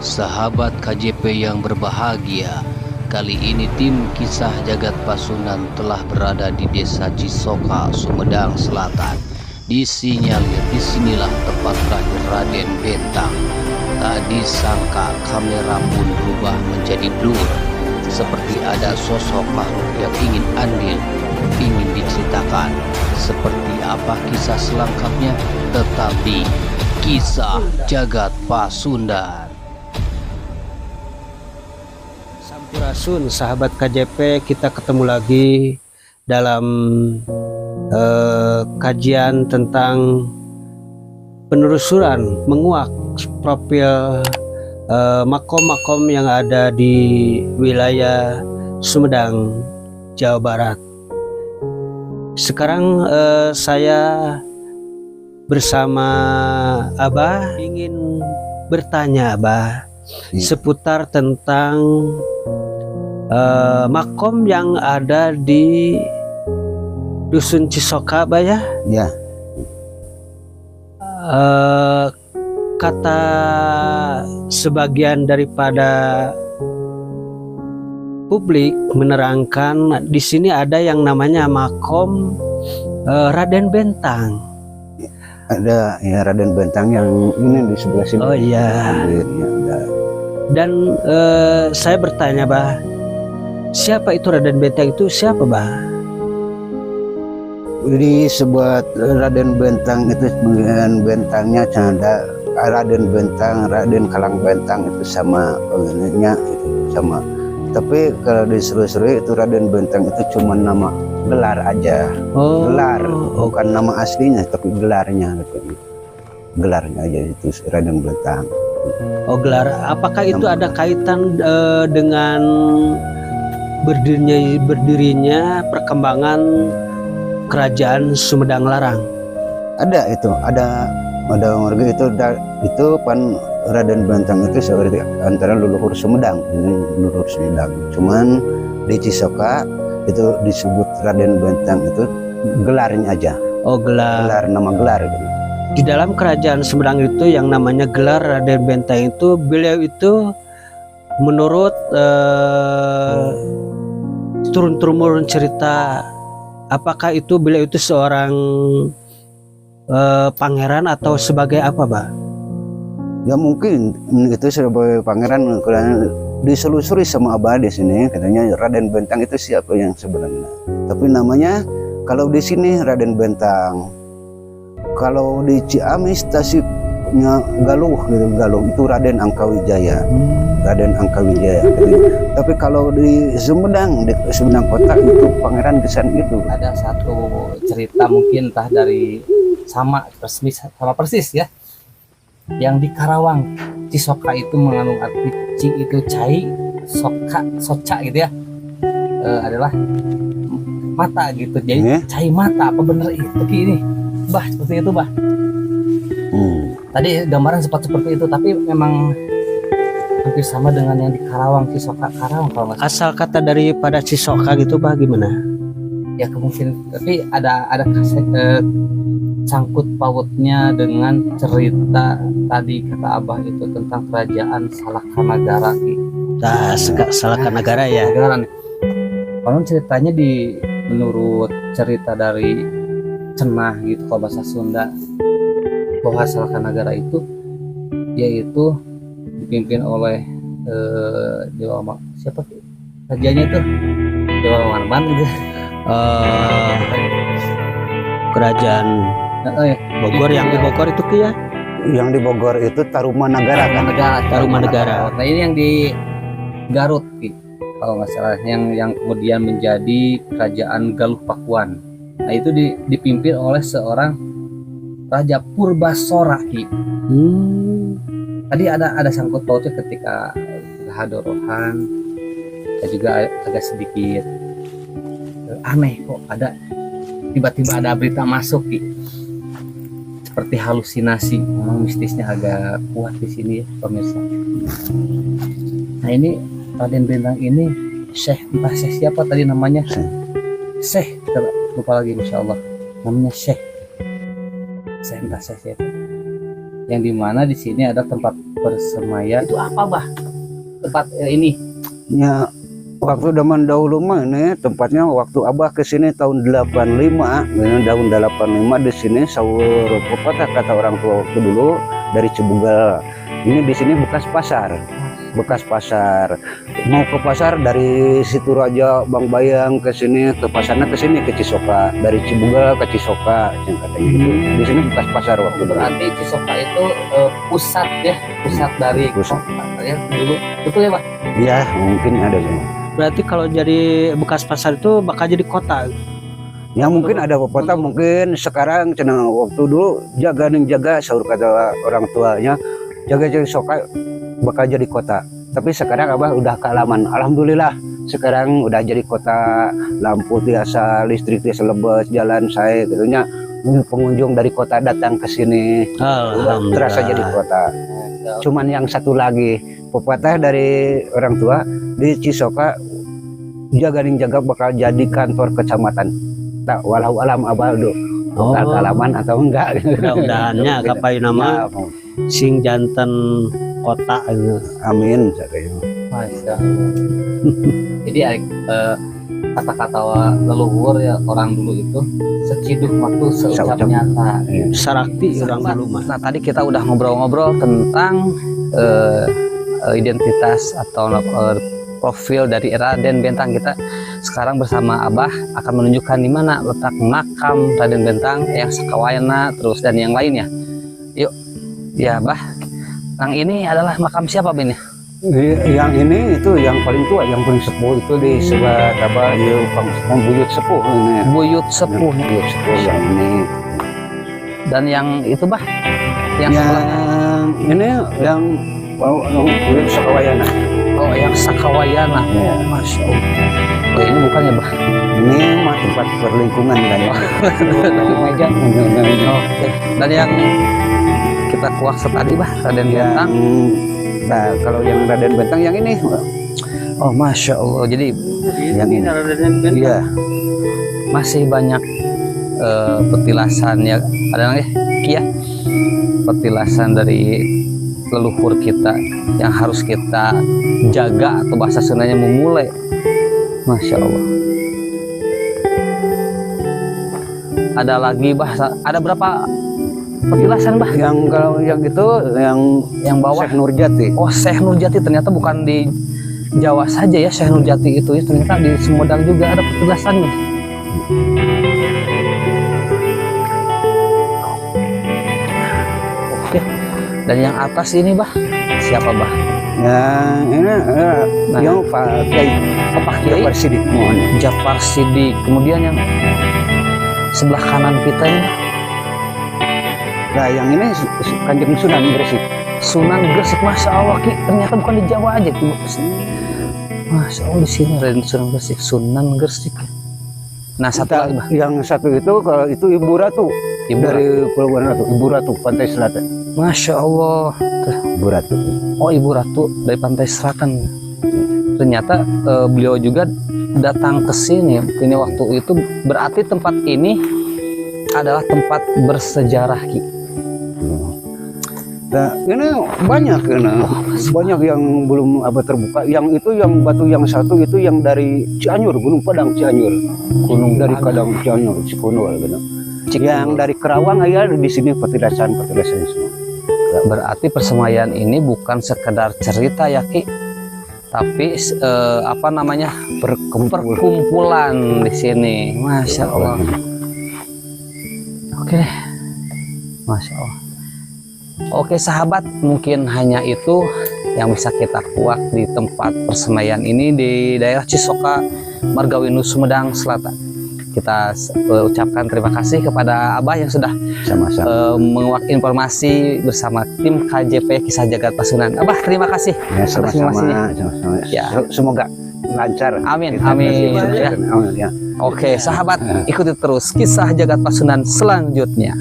Sahabat KJP yang berbahagia, kali ini tim kisah Jagat Pasundan telah berada di desa Cisoka, Sumedang Selatan. Disinyalir disinilah tempat terakhir Raden Bentang. Tak disangka kamera pun berubah menjadi blur, seperti ada sosok makhluk yang ingin andil, ingin diceritakan. Seperti apa kisah selengkapnya, tetap di Kisah Jagat Pasundan. Sampurasun, sahabat KJP, kita ketemu lagi dalam kajian tentang penelusuran menguak profil makom-makom yang ada di wilayah Sumedang, Jawa Barat. Sekarang saya bersama Abah ingin bertanya Abah seputar tentang makom yang ada di Dusun Cisoka, Abah ya? Ya. Kata sebagian daripada publik menerangkan di sini ada yang namanya makom Raden Bentang. Ada ya Raden Bentang yang ini di sebelah sini. Oh iya. Ya, ada. Dan saya bertanya, Bah, siapa itu Raden Bentang itu siapa, Bah? Di sebuah Raden Bentang itu sebagian bentangnya ada Raden Bentang, Raden Kalang Bentang itu sama ininya itu sama. Tapi kalau diseru-seru itu Raden Bentang itu cuma nama gelar aja. Oh. Gelar, bukan nama aslinya tapi gelarnya gitu. Gelarnya aja itu Raden Bentang. Oh, gelar. Apakah itu ada kaitan dengan berdirinya perkembangan Kerajaan Sumedang Larang? Ada itu, ada warga itu pan Raden Bentang itu seperti antara leluhur Sumedang, ini leluhur Sumedang. Cuman di Cisoka itu disebut Raden Bentang itu gelarnya aja. Oh, gelar. Nama gelar gitu. Di dalam Kerajaan Sumedang itu yang namanya gelar Raden Bentang itu, beliau itu menurut turun-temurun cerita, apakah itu beliau itu seorang pangeran atau sebagai apa, Bah? Ya mungkin itu sebagai pangeran, karena diselusuri sama Abah di sini katanya Raden Bentang itu siapa yang sebenarnya. Tapi namanya kalau di sini Raden Bentang. Kalau di Ciamis Tasiknya Galuh gitu, Galuh itu Raden Angkawijaya. Raden Angkawijaya. Tapi kalau di Sumedang kota itu Pangeran Gesan itu. Ada satu cerita mungkin entah dari sama persis ya, yang di Karawang Cisoka itu mengandung arti ci itu cai, soca gitu ya, adalah mata gitu, jadi cai mata. Apa bener itu ini Bah, seperti itu Bah? Tadi gambaran seperti itu, tapi memang hampir sama dengan yang di Karawang, Cisoka Karawang kalau nggak salah. Asal kata daripada Cisoka gitu, Bah, gimana? Ya kemungkinan, tapi ada sangkut pautnya dengan cerita tadi kata Abah itu tentang kerajaan Salakanagara. Salakanagara ya. Kalau ceritanya menurut cerita dari Cenah gitu kalau bahasa Sunda, bahwa Salakanagara itu yaitu dipimpin oleh Dewa siapa rajanya itu, Dewa Marman gitu. Kerajaan Bogor, yang di Bogor itu ya? Yang di Bogor itu Tarumanagara kan? Tarumanegara. Nah ini yang di Garut gitu, kalau nggak salah, yang kemudian menjadi kerajaan Galuh Pakuan. Nah itu dipimpin oleh seorang Raja Purbasora Ki. Tadi ada sangkut pautnya ketika Hadorohan, dan juga agak sedikit aneh kok ada tiba-tiba ada berita masuk Ki. Seperti halusinasi, memang mistisnya agak kuat di sini ya pemirsa. Nah ini Raden Bentang ini Syekh, entah Syekh siapa tadi namanya, Syekh lupa lagi, Masya Allah namanya Syekh entah Syekh siapa. yang dimana di sini ada tempat persemaian. Itu apa bah? Tempat ini? Ya, waktu zaman dahulu mah ini tempatnya waktu Abah ke sini tahun 85, tahun 85 di sini sahur pepatah kata orang tua waktu dulu dari Cibugal. Ini di sini bekas pasar. Bekas pasar. Mau ke pasar dari situ Raja Bang Bayang ke sini, ke pasarnya ke sini ke Cisoka, dari Cibugal ke Cisoka yang katanya gitu. Di sini bekas pasar waktu Berarti Cisoka itu pusat ya, pusat dari Pusat. kota ya dulu. Betul ya Pak? Ya, mungkin ada sih. Berarti kalau jadi bekas pasar itu bakal jadi kota. Ya mungkin ada kota, mungkin sekarang cenah waktu dulu jaga sahur kata orang tuanya, jaga Cisoka bakal jadi kota. Tapi sekarang Abah udah kealaman. Alhamdulillah sekarang udah jadi kota, lampu biasa, listrik biasa lebes, jalan saya gitunya. Pengunjung dari kota datang ke sini, udah terasa jadi kota. Cuman yang satu lagi, pepatah dari orang tua di Cisoka, jaga bakal jadi kantor kecamatan. Tak walau alam Abah do bakal kealaman atau enggak. Mudah-mudahannya kapai nama sing jantan kota gitu. Amin katanya. Masya Allah. Jadi kata-kata leluhur ya orang dulu itu seciduk waktu seucap nyata. Sarakti orang dulu mah. Nah tadi kita udah ngobrol-ngobrol tentang identitas atau profil dari Raden Bentang. Kita sekarang bersama Abah akan menunjukkan di mana letak makam Raden Bentang yang Sakawayana terus dan yang lainnya. Yuk, ya Abah. Yang ini adalah makam siapa ini? Yang ini itu yang paling tua, yang paling sepuh itu di sebelah apa ya buyut sepuh ini. Buyut sepuh. Buyut sepuh yang ini. Dan yang itu bah? Yang ini yang buyut Sakawayana. Oh, yang Sakawayana. Ya. Masya Allah. Oh, ini bukan ya bah? Ini mah tempat perlingkungan kan ya. Meja. Oke. Dan yang kita kuaksa tadi bah Raden Bentang. Nah kalau yang Raden Bentang yang ini, oh Masya Allah. Jadi yang ini iya masih banyak petilasan ya, ada lagi kia petilasan dari leluhur kita yang harus kita jaga atau bahasa Sundanya memulai. Masya Allah. Ada lagi bahasa, ada berapa petilasan bah? yang kalau yang itu yang bawah Syekh Nurjati. Oh Syekh Nurjati, ternyata bukan di Jawa saja ya Syekh Nurjati itu ya, ternyata di Sumedang juga ada petilasannya. Oke. Dan yang atas ini bah siapa bah? Yang ini yang Pak Kiai, Pak Kiai Jafar Sidik. Mohon. Jafar Sidik. Kemudian yang sebelah kanan kita ini, Nah yang ini Kanjeng Sunan Gresik. Sunan Gresik. Masya Allah Ki, ternyata bukan di Jawa aja Ki. Masya Allah di sini Raden Sunan Gresik, Sunan Gresik. Nah satu lagi bah. Yang satu itu kalau itu Ibu Ratu. Ibu Dari Pulau Ratu. Ibu Ratu Pantai Selatan. Masya Allah. Ibu Ratu. Oh Ibu Ratu dari Pantai Selatan. Ternyata beliau juga datang ke sini. Ini waktu itu berarti tempat ini adalah tempat bersejarah Ki. Nah, ini banyak yang belum apa terbuka. Yang itu yang batu yang satu itu yang dari Cianjur, Gunung Padang Cianjur. Gunung dari Padang Cianjur, Cikunul gitu. Yang dari Kerawang ya di sini petilasan semua. Berarti persemaian ini bukan sekedar cerita ya Ki, tapi apa namanya perkumpulan di sini. Masya Allah. Oke, Masya Allah. Oke sahabat, mungkin hanya itu yang bisa kita kuak di tempat persemaian ini di daerah Cisoka, Margawinus, Sumedang Selatan. Kita ucapkan terima kasih kepada Abah yang sudah menguak informasi bersama tim KJP Kisah Jagat Pasundan. Abah terima kasih. Ya, sama-sama. Ya. Semoga lancar. Amin. Amin. Ya. Amin ya. Oke sahabat, ikuti terus Kisah Jagat Pasundan selanjutnya.